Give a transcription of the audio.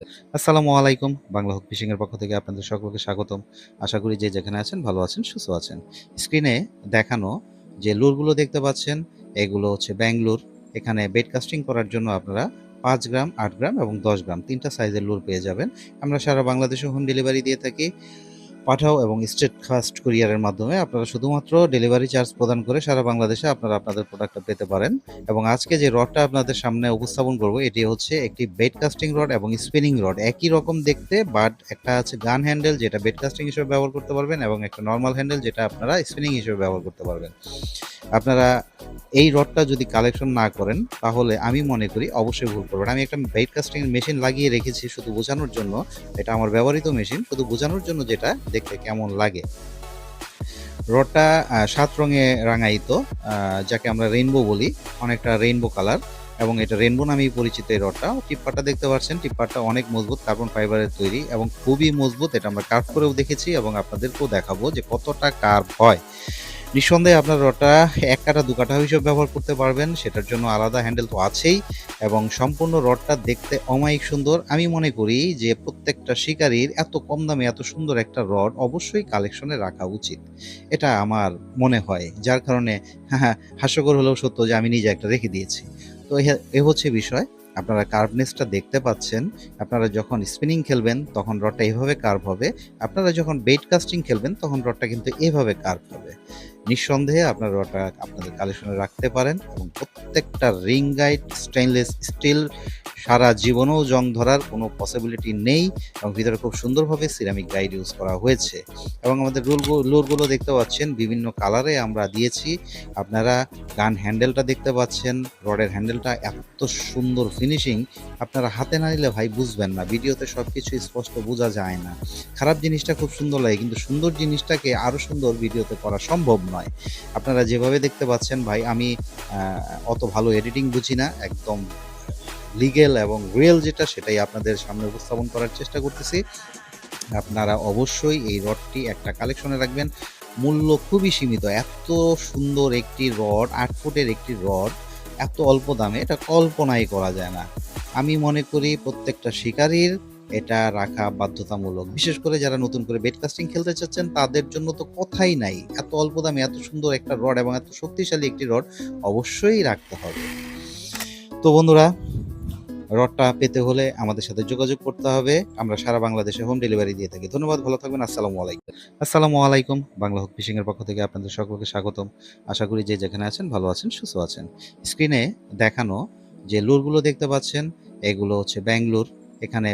আসসালামু আলাইকুম। Bangla hook fishing এর পক্ষ থেকে আপনাদের সকলকে স্বাগতম। আশা করি যে যেখানে আছেন ভালো আছেন, সুস্থ আছেন। স্ক্রিনে দেখানো যে লুরগুলো দেখতে পাচ্ছেন, এগুলো হচ্ছে ব্যাঙ্গলুর। এখানে বেট কাস্টিং করার জন্য আপনারা ৫ গ্রাম, ৮ গ্রাম এবং ১০ গ্রাম ৩ টা সাইজের লুর পেয়ে যাবেন। আমরা সারা বাংলাদেশে হোম ডেলিভারি দিয়ে থাকি। পাঠাও এবং স্টেট ফাস্ট কুরিয়ারের মাধ্যমে আপনারা শুধুমাত্র ডেলিভারি চার্জ প্রদান করে সারা বাংলাদেশে আপনারা আপনাদের প্রোডাক্টটা পেতে পারেন। এবং আজকে যে রডটা আপনাদের সামনে উপস্থাপন করব এটি হচ্ছে একটি বেড কাস্টিং রড এবং স্পিনিং রড। একই রকম দেখতে, বাট একটা আছে গান হ্যান্ডেল যেটা বেড কাস্টিং হিসেবে ব্যবহার করতে পারবেন এবং একটা নর্মাল হ্যান্ডেল যেটা আপনারা স্পিনিং হিসেবে ব্যবহার করতে পারবেন। আপনারা এই রডটা যদি কালেকশন না করেন তাহলে আমি মনে করি অবশ্যই ভুল করবেন। আমি একটা বেড কাস্টিং মেশিন লাগিয়ে রেখেছি শুধু বোঝানোর জন্য। এটা আমার ব্যবহৃত মেশিন, শুধু বোঝানোর জন্য যেটা দেখতে কেমন লাগে। রডটা ৭ রঙে রাঙায়িত, যাকে আমরা রেইনবো বলি, অনেকটা রেইনবো কালার এবং এটা রেইনবো নামেই পরিচিত এই রডটা। টিপ্পারটা দেখতে পাচ্ছেন, টিপ্পারটা অনেক মজবুত, কার্বন ফাইবারের তৈরি এবং খুবই মজবুত। এটা আমরা কার্ভ করেও দেখেছি এবং আপনাদেরকেও দেখাবো যে কতটা কার্ভ হয়। নিঃসন্দেহে আপনার রডটা ১ কাঠা ২ কাঠা হিসেবে ব্যবহার করতে পারবেন, সেটার জন্য আলাদা হ্যান্ডেল তো আছেই এবং সম্পূর্ণ রডটা দেখতে অমায়িক সুন্দর। আমি মনে করি যে প্রত্যেকটা শিকারীর এত কম দামে এত সুন্দর একটা রড অবশ্যই কালেকশনে রাখা উচিত। এটা আমার মনে হয়। যার কারণে হাস্যকর হলেও সত্য যে আমি নিজে একটা রেখে দিয়েছি। তো এ হচ্ছে বিষয়। আপনারা কার্ভনেসটা দেখতে পাচ্ছেন। আপনারা যখন স্পিনিং খেলবেন তখন রডটা এভাবে কার্ভ হবে। আপনারা যখন বেইট কাস্টিং খেলবেন তখন রডটা কিন্তু এভাবে কার্ভ হবে। নিঃসন্দেহে আপনারা রডটা আপনাদের কালেকশনে রাখতে পারেন এবং প্রত্যেকটা রিং গাইড স্টেইনলেস স্টিল, সারা জীবনেও জং ধরার কোনো পসিবিলিটি নেই এবং ভিতরে খুব সুন্দরভাবে সিরামিক গাইড ইউজ করা হয়েছে। এবং আমাদের লুরগুলো দেখতে পাচ্ছেন বিভিন্ন কালারে আমরা দিয়েছি। আপনারা গান হ্যান্ডেলটা দেখতে পাচ্ছেন, রডের হ্যান্ডেলটা এত সুন্দর ফিনিশিং, আপনারা হাতে না নিলে ভাই বুঝবেন না। ভিডিওতে সবকিছু স্পষ্ট বোঝা যায় না। খারাপ জিনিসটা খুব সুন্দর লাগে কিন্তু সুন্দর জিনিসটাকে আরও সুন্দর ভিডিওতে করা সম্ভব নয়। আপনারা যেভাবে দেখতে পাচ্ছেন ভাই, আমি অত ভালো এডিটিং বুঝি না। একদম লিগ্যাল এবং রিয়েল যেটা সেটাই আপনাদের সামনে উপস্থাপন করার চেষ্টা করতেছি। আপনারা অবশ্যই এই রডটি একটা কালেকশনে রাখবেন। মূল্য খুবই সীমিত। এত সুন্দর একটি রড, ৮ ফুটের একটি রড এত অল্প দামে এটা কল্পনাই করা যায় না। আমি মনে করি প্রত্যেকটা শিকারীর এটা রাখা বাধ্যতামূলক। বিশেষ করে যারা নতুন করে বেট কাস্টিং খেলতে চাচ্ছেন তাদের জন্য তো কথাই নাই। এত অল্প দামে এত সুন্দর একটা রড এবং এত শক্তিশালী একটি রড অবশ্যই রাখতে হবে। তো বন্ধুরা, রডটা পেতে হলে আমাদের সাথে যোগাযোগ করতে হবে। আমরা সারা বাংলাদেশে হোম ডেলিভারি দিয়ে থাকি। ধন্যবাদ, ভালো থাকবেন। আসসালামু আলাইকুম। আসসালামু আলাইকুম। বাংলা হুক ফিশিং এর পক্ষ থেকে আপনাদের সকলকে স্বাগতম। আশা করি যে যেখানে আছেন ভালো আছেন, সুস্থ আছেন। স্ক্রিনে দেখানো যে লুরগুলো দেখতে পাচ্ছেন, এগুলো হচ্ছে ব্যাঙ্গলুর। এখানে